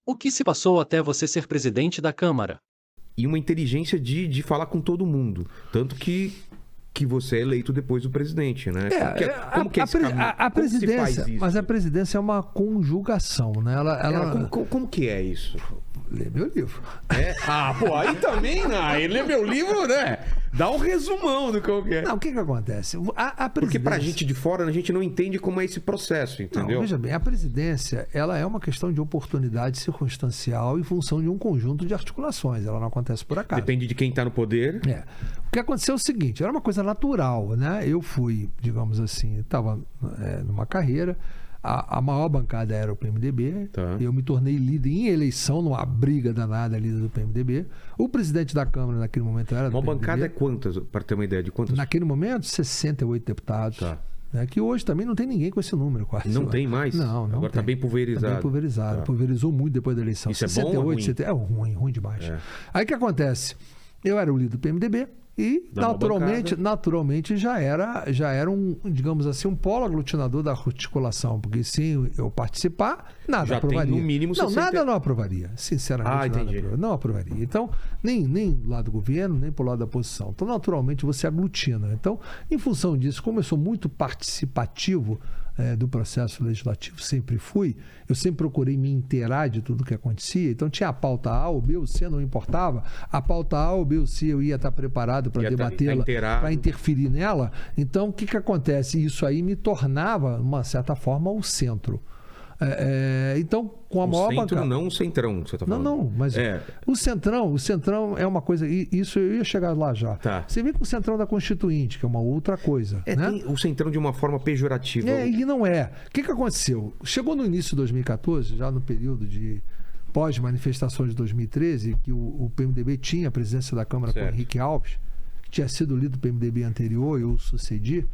O que se passou até você ser presidente da Câmara? E uma inteligência de falar com todo mundo. Tanto que você é eleito depois do presidente, né? Como que é esse caminho? A Como se presidência, faz isso? mas a presidência é uma conjugação, né? Como que é isso? Lê meu livro. Pô, aí também, né? Aí lê meu livro, né? Dá um resumão do que é. Não, o que acontece? A Porque presidência... pra gente de fora, a gente não entende como é esse processo, entendeu? Não, veja bem, a presidência, ela é uma questão de oportunidade circunstancial em função de um conjunto de articulações. Ela não acontece por acaso. Depende de quem tá no poder. O que aconteceu é o seguinte, era uma coisa natural, né? Eu fui, digamos assim, estava numa carreira, a maior bancada era o PMDB, eu me tornei líder em eleição, numa briga danada, líder do PMDB. O presidente da Câmara naquele momento era do PMDB. Uma bancada é quantas, para ter uma ideia de quantas? Naquele momento, 68 deputados. Né, que hoje também não tem ninguém com esse número quase. Não tem mais? Não Agora está bem pulverizado. Está bem pulverizado. Pulverizou muito depois da eleição. Isso 68, é bom ou ruim? 70, ruim demais. Aí o que acontece? Eu era o líder do PMDB e naturalmente já era um, digamos assim, um polo aglutinador da articulação, porque sem eu participar, nada já aprovaria. Tem no mínimo nada não aprovaria, sinceramente. Não aprovaria. Então, nem do lado do governo, nem pro lado da oposição. Então, naturalmente, você aglutina. Então, em função disso, como eu sou muito participativo do processo legislativo, sempre fui, eu sempre procurei me inteirar de tudo que acontecia. Então, tinha a pauta A, ou B, ou C, não importava. A pauta A, ou B, ou C, eu ia estar preparado para debatê-la, para interferir nela. Então, o que acontece? Isso aí me tornava, de uma certa forma, o centro. Então, com a maior centro, bancada... não o centrão, você está falando. Não, mas o centrão é uma coisa... Isso eu ia chegar lá já. Você vem com o centrão da Constituinte, que é uma outra coisa. Né? Tem o centrão de uma forma pejorativa. E não é. O que aconteceu? Chegou no início de 2014, já no período de pós-manifestações de 2013, que o PMDB tinha a presidência da Câmara com o Henrique Alves, que tinha sido líder do PMDB anterior, eu o sucedi.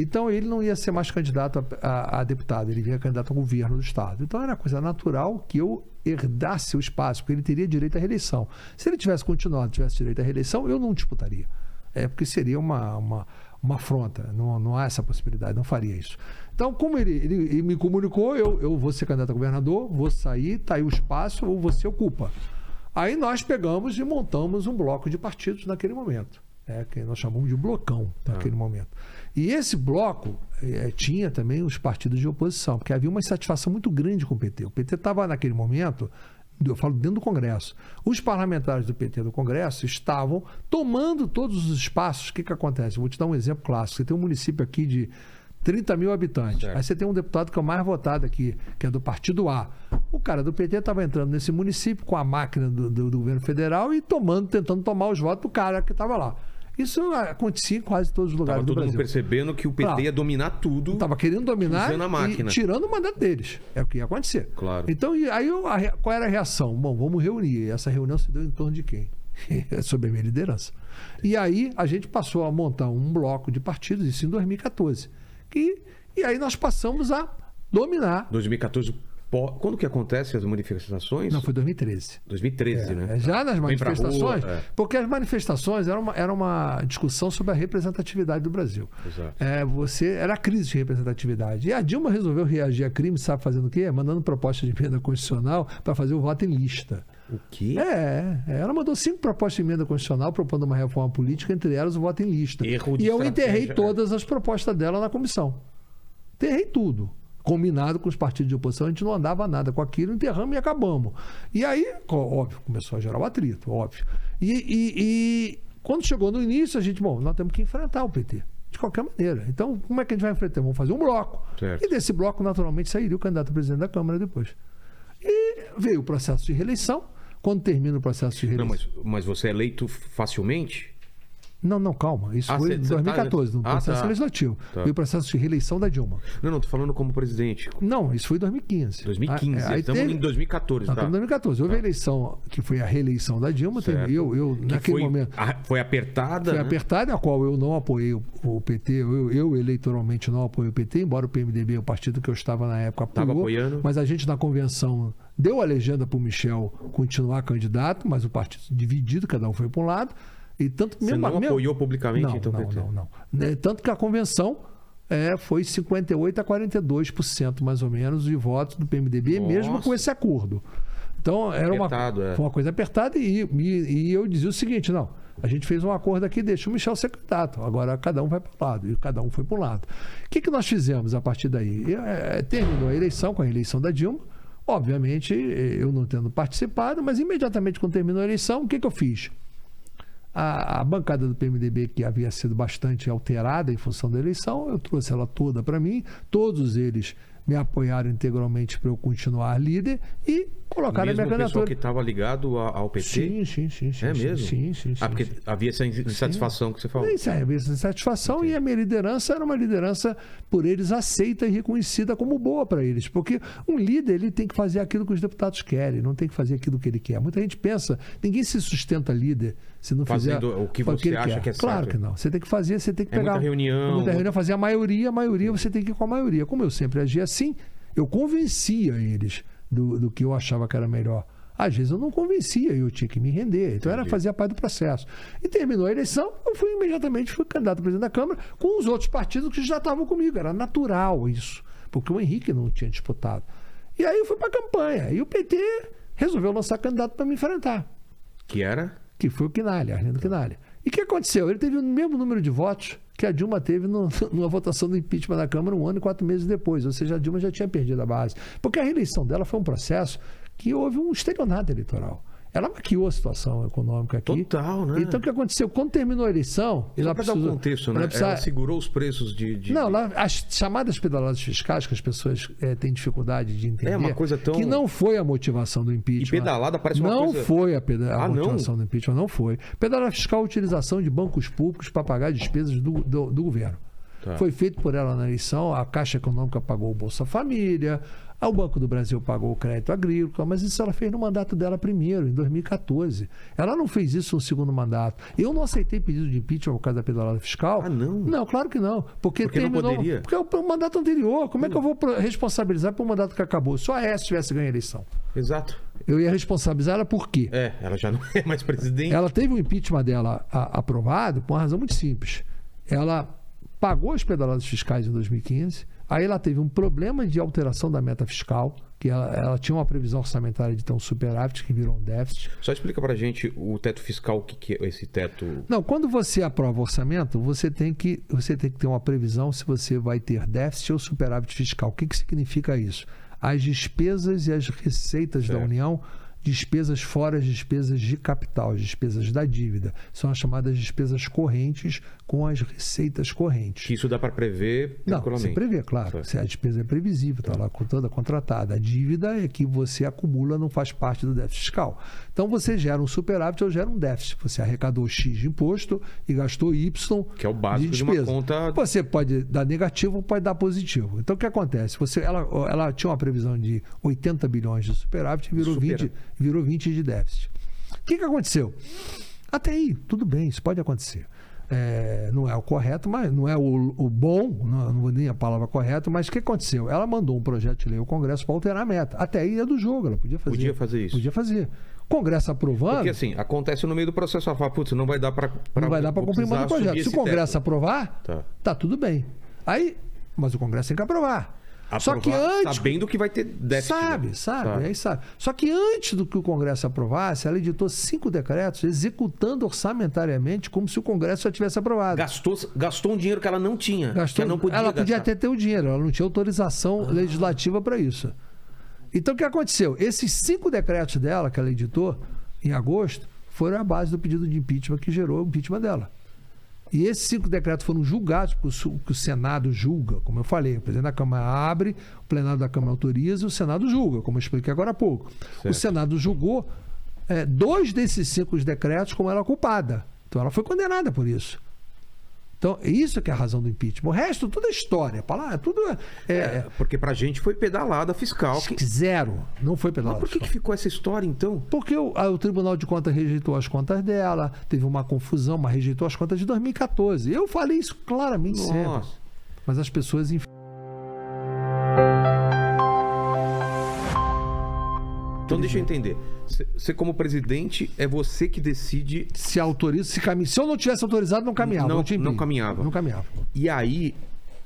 Então, ele não ia ser mais candidato a deputado, ele ia candidato ao governo do Estado. Então, era coisa natural que eu herdasse o espaço, porque ele teria direito à reeleição. Se ele tivesse continuado, tivesse direito à reeleição, eu não disputaria. Porque seria uma afronta, não há essa possibilidade, não faria isso. Então, como ele me comunicou, eu vou ser candidato a governador, vou sair, está aí o espaço, ou você ocupa. Aí nós pegamos e montamos um bloco de partidos naquele momento. Que nós chamamos de blocão naquele momento. E esse bloco tinha também os partidos de oposição, porque havia uma insatisfação muito grande com o PT. O PT estava, naquele momento, eu falo dentro do Congresso, os parlamentares do PT do Congresso estavam tomando todos os espaços. O que acontece? Eu vou te dar um exemplo clássico. Você tem um município aqui de 30 mil habitantes. Aí você tem um deputado que é o mais votado aqui, que é do Partido A. O cara do PT estava entrando nesse município com a máquina do governo federal e tentando tomar os votos do cara que estava lá. Isso acontecia em quase todos os lugares do Brasil. Estava todo mundo percebendo que o PT ia dominar tudo. Estava querendo dominar a máquina. E tirando o mandato deles. É o que ia acontecer. Claro. Então, qual era a reação? Bom, vamos reunir. E essa reunião se deu em torno de quem? Sob a minha liderança. E aí a gente passou a montar um bloco de partidos, isso em 2014. E aí nós passamos a dominar. 2014... Quando que acontece as manifestações? Não, foi 2013. 2013, né? Já nas manifestações, rua, porque as manifestações era uma discussão sobre a representatividade do Brasil. Exato. Era a crise de representatividade. E a Dilma resolveu reagir a crime, sabe fazendo o quê? Mandando proposta de emenda constitucional para fazer o voto em lista. O quê? Ela mandou 5 propostas de emenda constitucional propondo uma reforma política, entre elas o voto em lista. E eu enterrei todas as propostas dela na comissão. Enterrei tudo. Combinado com os partidos de oposição, a gente não andava nada com aquilo, enterramos e acabamos. E aí, óbvio, começou a gerar o atrito, óbvio. E quando chegou no início, a gente, nós temos que enfrentar o PT, de qualquer maneira. Então, como é que a gente vai enfrentar? Vamos fazer um bloco. Certo. E desse bloco, naturalmente, sairia o candidato a presidente da Câmara depois. E veio o processo de reeleição. Quando termina o processo de reeleição... Não, mas você é eleito facilmente? Não, calma. Isso foi em 2014, no processo legislativo. Foi o processo de reeleição da Dilma. Não, tô falando como presidente. Não, isso foi em 2015. 2015, estamos em 2014, tá? Estamos em 2014. Houve a eleição, que foi a reeleição da Dilma. Eu naquele momento... Foi apertada? Foi apertada, a qual eu não apoiei o PT. Eu eleitoralmente não apoiei o PT, embora o PMDB, o partido que eu estava na época, apoiando. Mas a gente na convenção deu a legenda para o Michel continuar candidato, mas o partido dividido, cada um foi para um lado. E tanto Você não apoiou publicamente? Não. Tanto que a convenção foi 58% a 42%, mais ou menos, de votos do PMDB, mesmo com esse acordo. Então, era foi uma coisa apertada e eu dizia o seguinte, não, a gente fez um acordo aqui, deixa o Michel ser candidato, agora cada um vai para um lado, e cada um foi para um lado. O que nós fizemos a partir daí? Terminou a eleição, com a eleição da Dilma, obviamente, eu não tendo participado, mas imediatamente quando terminou a eleição, o que eu fiz? A bancada do PMDB, que havia sido bastante alterada em função da eleição, eu trouxe ela toda para mim, todos eles me apoiaram integralmente para eu continuar líder e colocaram a minha candidatura. Mesmo o pessoal que estava ligado ao PT? Sim. É mesmo? Sim. Porque havia essa insatisfação que você falou. Havia essa insatisfação e a minha liderança era uma liderança por eles aceita e reconhecida como boa para eles. Porque um líder, ele tem que fazer aquilo que os deputados querem, não tem que fazer aquilo que ele quer. Muita gente pensa, ninguém se sustenta líder se não fizer o que você acha que é certo. Claro que não. Você tem que fazer, você tem que pegar... Muita reunião, fazer a maioria, você tem que ir com a maioria. Como eu sempre agi assim, eu convencia eles do que eu achava que era melhor. Às vezes eu não convencia e eu tinha que me render. Então era fazer a parte do processo. E terminou a eleição, eu fui candidato a presidente da Câmara com os outros partidos que já estavam comigo. Era natural isso, porque o Henrique não tinha disputado. E aí eu fui para a campanha. E o PT resolveu lançar candidato para me enfrentar. Que era? Que foi o Quinalha, Arlindo Quinalha. E o que aconteceu? Ele teve o mesmo número de votos que a Dilma teve numa votação do impeachment da Câmara 1 ano e 4 meses depois. Ou seja, a Dilma já tinha perdido a base. Porque a reeleição dela foi um processo que houve um estelionato eleitoral. Ela maquiou a situação econômica aqui. Total, né? Então, o que aconteceu? Quando terminou a eleição... Só para dar um contexto, né? Ela segurou os preços de... Não, as chamadas pedaladas fiscais, que as pessoas têm dificuldade de entender... É uma coisa tão... Que não foi a motivação do impeachment. E pedalada parece uma coisa... Não foi a motivação do impeachment, não foi. Pedalada fiscal é a utilização de bancos públicos para pagar despesas do governo. Tá. Foi feito por ela na eleição, a Caixa Econômica pagou o Bolsa Família, o Banco do Brasil pagou o crédito agrícola, mas isso ela fez no mandato dela primeiro, em 2014. Ela não fez isso no segundo mandato. Eu não aceitei pedido de impeachment por causa da pedalada fiscal. Ah, não? Não, claro que não. Porque terminou, não poderia? Porque é o mandato anterior. Como é que eu vou responsabilizar por um mandato que acabou? Só a Aécio tivesse ganho a eleição. Exato. Eu ia responsabilizar ela por quê? Ela já não é mais presidente. Ela teve o impeachment dela aprovado por uma razão muito simples. Ela pagou as pedaladas fiscais em 2015, aí ela teve um problema de alteração da meta fiscal, que ela tinha uma previsão orçamentária de ter um superávit que virou um déficit. Só explica pra gente o teto fiscal, o que é esse teto? Não, quando você aprova o orçamento, você tem que ter uma previsão se você vai ter déficit ou superávit fiscal. O que significa isso? As despesas e as receitas da União, despesas fora as despesas de capital, as despesas da dívida. São as chamadas despesas correntes com as receitas correntes. Que isso dá para prever tranquilamente? Não, você prevê, claro. A despesa é previsível, está lá toda contratada. A dívida é que você acumula, não faz parte do déficit fiscal. Então você gera um superávit ou gera um déficit. Você arrecadou X de imposto e gastou Y que é o básico de uma conta. Você pode dar negativo ou pode dar positivo. Então o que acontece? Ela tinha uma previsão de 80 bilhões de superávit e virou 20 de déficit. O que aconteceu? Até aí, tudo bem, isso pode acontecer. Não é o correto, mas não é o bom, não vou nem a palavra correta, mas o que aconteceu? Ela mandou um projeto de lei ao Congresso para alterar a meta. Até aí é do jogo, ela podia fazer. Podia fazer isso. Podia fazer. Congresso aprovando... Porque assim, acontece no meio do processo, ela fala, putz, não vai dar para cumprir mais o projeto. Se o Congresso aprovar, tá tudo bem. Aí, mas o Congresso tem que aprovar. Só que antes... Sabendo que vai ter déficit. Sabe. Só que antes do que o Congresso aprovasse, ela editou 5 decretos executando orçamentariamente como se o Congresso já tivesse aprovado. Gastou um dinheiro que ela não tinha. Que ela podia até ter o dinheiro, ela não tinha autorização legislativa para isso. Então o que aconteceu? Esses 5 decretos dela, que ela editou em agosto, foram a base do pedido de impeachment que gerou o impeachment dela. E esses 5 decretos foram julgados, porque o Senado julga, como eu falei. O presidente da Câmara abre, o plenário da Câmara autoriza e o Senado julga, como eu expliquei agora há pouco. Certo. O Senado julgou 2 desses 5 decretos como ela culpada. Então ela foi condenada por isso. Então, isso que é a razão do impeachment. O resto, tudo é história. Tudo porque pra gente foi pedalada fiscal. Zero. Não foi pedalada fiscal. Mas por que ficou essa história, então? Porque o Tribunal de Contas rejeitou as contas dela, teve uma confusão, mas rejeitou as contas de 2014. Eu falei isso claramente sempre. Mas as pessoas... Então deixa eu entender. Você como presidente, é você que decide... Se autoriza, se eu não tivesse autorizado, não caminhava. Não caminhava. Não caminhava. E aí,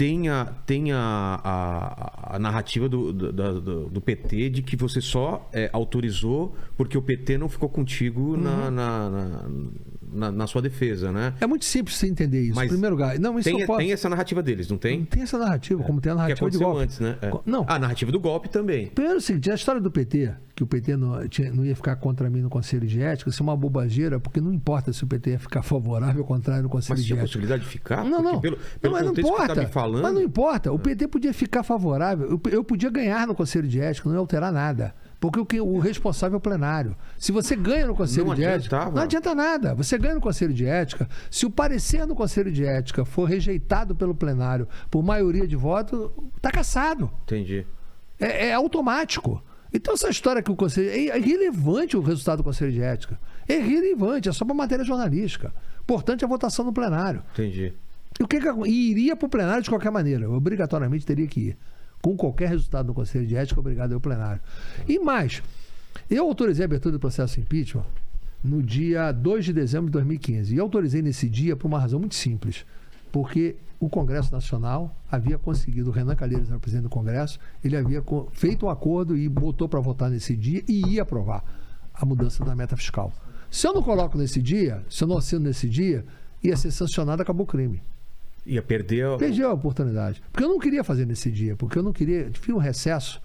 tem a narrativa do PT de que você só autorizou porque o PT não ficou contigo na sua defesa, né? É muito simples você entender isso. Mas em primeiro lugar, não, isso tem essa narrativa deles, não tem? Não tem essa narrativa, como tem a Que narrativa de aconteceu golpe. antes, né? Não. A narrativa do golpe também. Primeiro, é o seguinte, a história do PT, que o PT não ia ficar contra mim no Conselho de Ética, isso é uma bobageira, porque não importa se o PT ia ficar favorável ou contrário no Conselho Mas de tinha Ética. possibilidade de ficar? Não, não. Pelo Mas não contexto que importa. você tá me falando... Mas não importa. O PT podia ficar favorável. Eu podia ganhar no Conselho de Ética, não ia alterar nada. Porque o responsável é o plenário. Se você ganha no Conselho de Ética, não adianta nada. Você ganha no Conselho de Ética. Se o parecer no Conselho de Ética for rejeitado pelo plenário por maioria de votos, está cassado. Entendi. É automático. Então essa história que o Conselho... É irrelevante o resultado do Conselho de Ética. É irrelevante, é só para matéria jornalística. Importante é a votação no plenário. Entendi. E iria para o plenário de qualquer maneira. Obrigatoriamente teria que ir. Com qualquer resultado no Conselho de Ética, obrigado ao plenário. E mais, eu autorizei a abertura do processo de impeachment no dia 2 de dezembro de 2015. E autorizei nesse dia por uma razão muito simples. Porque o Congresso Nacional havia conseguido, o Renan Calheiros era o presidente do Congresso, ele havia feito um acordo e botou para votar nesse dia e ia aprovar a mudança da meta fiscal. Se eu não coloco nesse dia, se eu não assino nesse dia, ia ser sancionado, acabou o crime. Ia perder... Perdi a oportunidade. Porque eu não queria fazer nesse dia, porque eu não queria... Tinha um recesso.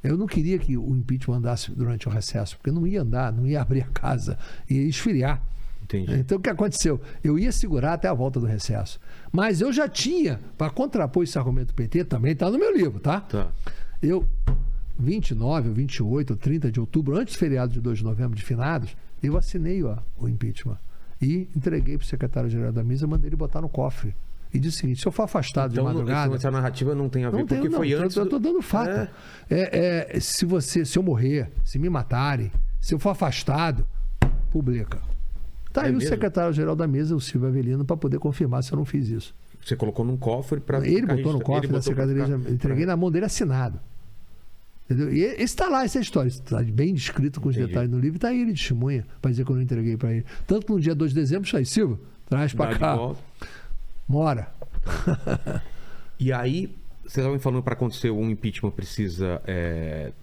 Eu não queria que o impeachment andasse durante o recesso, porque não ia andar, não ia abrir a casa, ia esfriar. Entendi. Então o que aconteceu? Eu ia segurar até a volta do recesso. Mas eu já tinha, para contrapor esse argumento do PT, também está no meu livro, tá? Tá. Eu, 29, 28, 30 de outubro, antes do feriado de 2 de novembro de finados, eu assinei o impeachment. E entreguei para o secretário-geral da mesa, mandei ele botar no cofre. E disse o seguinte: se eu for afastado de madrugada... Essa narrativa não tem a ver, porque foi antes... Eu estou dando fato. Se eu morrer, se me matarem, se eu for afastado, publica. Tá aí o secretário-geral da mesa, o Silvio Avelino, para poder confirmar se eu não fiz isso. Você colocou num cofre para... Ele botou no cofre da secretaria, entreguei na mão dele assinado. Entendeu? E esse está lá, essa história. Está bem descrito com os detalhes no livro. Está aí ele de testemunha para dizer que eu não entreguei para ele. Tanto que no dia 2 de dezembro, aí, Silvio, traz para cá. Mora. E aí, você estava me falando, para acontecer um impeachment precisa...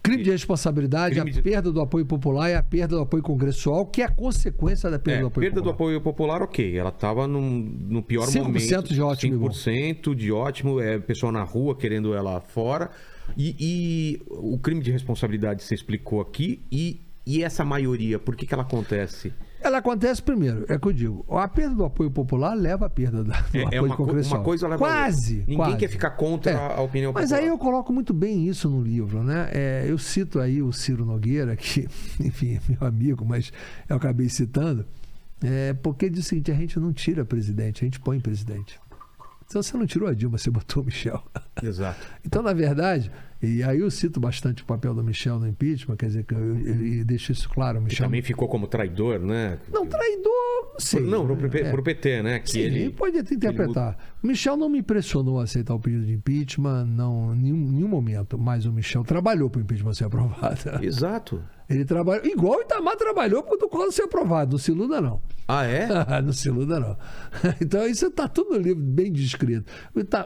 crime de responsabilidade, perda do apoio popular e a perda do apoio congressual, que é a consequência da perda do apoio popular. Perda do apoio popular, ok. Ela estava no pior momento. 5% de ótimo. 5% de ótimo. Pessoal na rua querendo ela fora. E o crime de responsabilidade você explicou aqui. E essa maioria, por que ela acontece? Ela acontece primeiro, é o que eu digo. A perda do apoio popular leva à perda do apoio congressual. Uma coisa leva quase. Ninguém quer ficar contra a opinião popular. Mas aí eu coloco muito bem isso no livro, né? Eu cito aí o Ciro Nogueira, que, enfim, é meu amigo, mas eu acabei citando, porque diz o seguinte: a gente não tira presidente, a gente põe presidente. Então você não tirou a Dilma, você botou o Michel. Exato. Então, na verdade, e aí eu cito bastante o papel do Michel no impeachment, quer dizer, que ele deixa isso claro. O Michel também ficou como traidor, né? Não, traidor, sim. Não, pro PT, né? Que sim, ele pode até interpretar. O Michel não me pressionou a aceitar o pedido de impeachment, não, em nenhum momento, mas o Michel trabalhou para o impeachment ser aprovado. Exato. Ele trabalhou, igual o Itamar trabalhou para o Collor ser aprovado, não se iluda não. Ah, é? Não se iluda não. Então isso está tudo no livro bem descrito.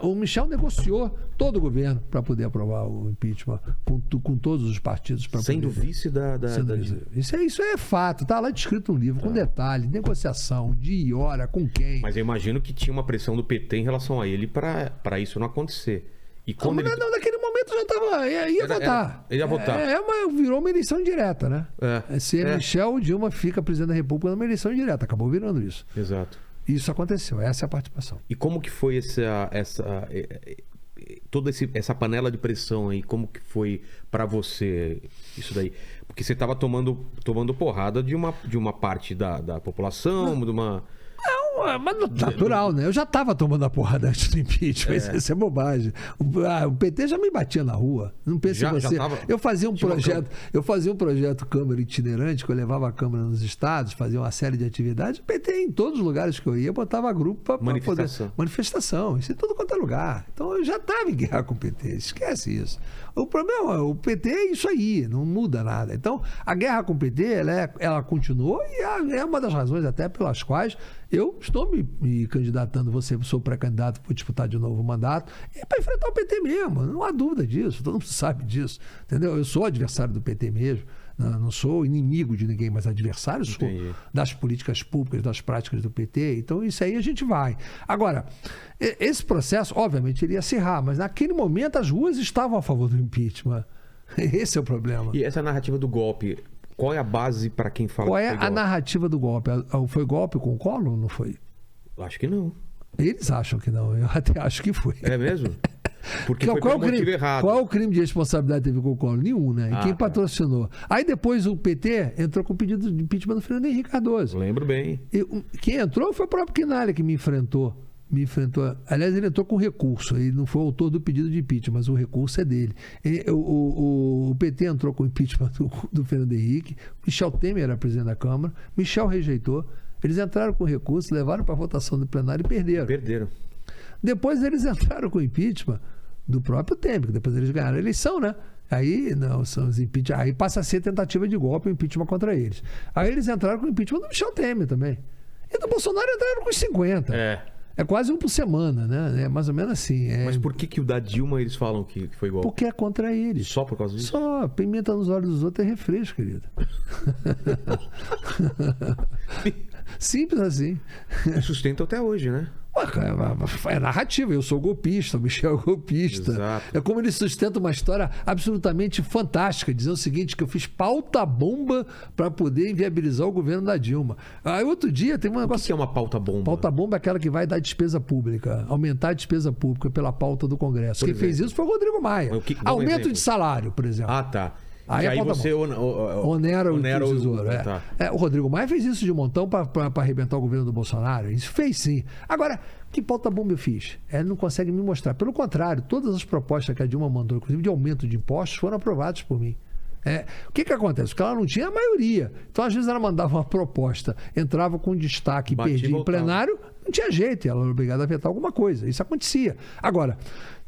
O Michel negociou todo o governo para poder aprovar o impeachment com todos os partidos. Sendo vice da... Isso é fato, está lá descrito no livro, com detalhe, negociação, dia e hora, com quem. Mas eu imagino que tinha uma pressão do PT em relação a ele para isso não acontecer. E quando não, naquele momento já estava. Ia votar. Ia votar. Mas virou uma eleição indireta, né? Se Michel ou Dilma fica presidente da República numa eleição indireta. Acabou virando isso. Exato. Isso aconteceu. Essa é a participação. E como que foi toda essa panela de pressão aí? Como que foi para você isso daí? Porque você estava tomando porrada de uma parte da população, de uma... Mas natural, né? Eu já estava tomando a porrada antes do impeachment. Isso é bobagem. O PT já me batia na rua. Não pense em você. Eu fazia um projeto Câmara itinerante, que eu levava a Câmara nos estados, fazia uma série de atividades. O PT, em todos os lugares que eu ia, botava grupo para poder... Manifestação. Isso em tudo quanto é lugar. Então eu já estava em guerra com o PT. Esquece isso. O problema, o PT é isso aí, não muda nada. Então, a guerra com o PT, ela continuou e é uma das razões até pelas quais eu estou me candidatando, sou pré-candidato para disputar de novo o mandato, é para enfrentar o PT mesmo, não há dúvida disso, todo mundo sabe disso, entendeu? Eu sou adversário do PT mesmo, não sou inimigo de ninguém, mas adversário sou das políticas públicas, das práticas do PT, então isso aí a gente vai. Agora, esse processo, obviamente, ele ia acirrar, mas naquele momento as ruas estavam a favor do impeachment. Esse é o problema. E essa narrativa do golpe, qual é a base para quem fala Qual que é foi a golpe? narrativa do golpe? Foi golpe com o Collor ou não foi? Acho que não. Eles acham que não, eu até acho que foi. É mesmo? Porque foi Qual é pelo o crime? motivo errado. Qual é o crime de responsabilidade que teve com o Collor? Nenhum, né? E quem tá. patrocinou? Aí depois o PT entrou com o pedido de impeachment do Fernando Henrique Cardoso. Lembro bem. Quem entrou foi o próprio Quinalha que me enfrentou. Aliás, ele entrou com recurso. Ele não foi o autor do pedido de impeachment, mas o recurso é dele. O PT entrou com o impeachment do Fernando Henrique. Michel Temer era presidente da Câmara. Michel rejeitou. Eles entraram com recurso, levaram para a votação do plenário e perderam. Perderam. Depois eles entraram com o impeachment do próprio Temer, que depois eles ganharam a eleição, né? Aí não, são os impeachment, aí passa a ser tentativa de golpe, o impeachment contra eles. Aí eles entraram com o impeachment do Michel Temer também. E do Bolsonaro entraram com os 50. É quase um por semana, né? É mais ou menos assim. Mas por que o da Dilma eles falam que foi golpe? Porque é contra eles. Só por causa disso? Só. Pimenta nos olhos dos outros é refresco, querido. Simples assim. E sustenta até hoje, né? É narrativa, eu sou golpista, o Michel é golpista. Exato. É como ele sustenta uma história absolutamente fantástica, dizendo o seguinte, que eu fiz pauta-bomba para poder inviabilizar o governo da Dilma. Aí outro dia tem um negócio... O que é uma pauta-bomba? Pauta-bomba é aquela que vai dar despesa pública, aumentar a despesa pública pela pauta do Congresso. Quem fez isso foi o Rodrigo Maia. Aumento de salário, por exemplo. Ah, tá. Aí você onera o tesouro. Tá. O Rodrigo Maia fez isso de montão para arrebentar o governo do Bolsonaro. Isso fez sim. Agora, que pauta-bomba eu fiz? Ele não consegue me mostrar. Pelo contrário, todas as propostas que a Dilma mandou, inclusive de aumento de impostos, foram aprovadas por mim. O que acontece? Porque ela não tinha a maioria. Então, às vezes, ela mandava uma proposta, entrava com destaque e perdia em plenário, não tinha jeito, ela era obrigada a vetar alguma coisa. Isso acontecia. Agora,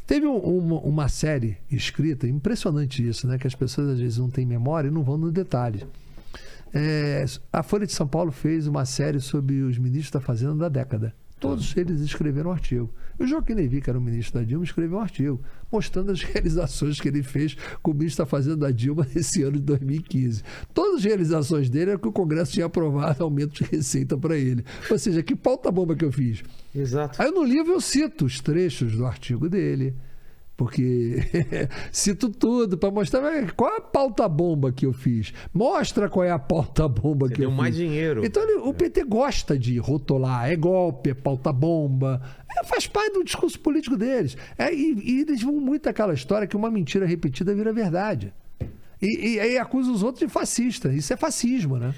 teve uma série escrita, impressionante isso, né? Que as pessoas às vezes não têm memória e não vão no detalhe. A Folha de São Paulo fez uma série sobre os ministros da Fazenda da década. Todos eles escreveram um artigo. O Joaquim Levy, que era o ministro da Dilma, escreveu um artigo mostrando as realizações que ele fez com o ministro da Fazenda da Dilma nesse ano de 2015. Todas as realizações dele era que o Congresso tinha aprovado aumento de receita para ele. Ou seja, que pauta-bomba que eu fiz. Exato. Aí no livro eu cito os trechos do artigo dele, porque cito tudo para mostrar qual é a pauta-bomba que eu fiz. Mostra qual é a pauta-bomba que eu fiz. Deu mais dinheiro. Então o PT gosta de rotular, é golpe, é pauta-bomba. Faz parte do discurso político deles. E eles vão muito aquela história que uma mentira repetida vira verdade. E aí acusa os outros de fascista. Isso é fascismo, né?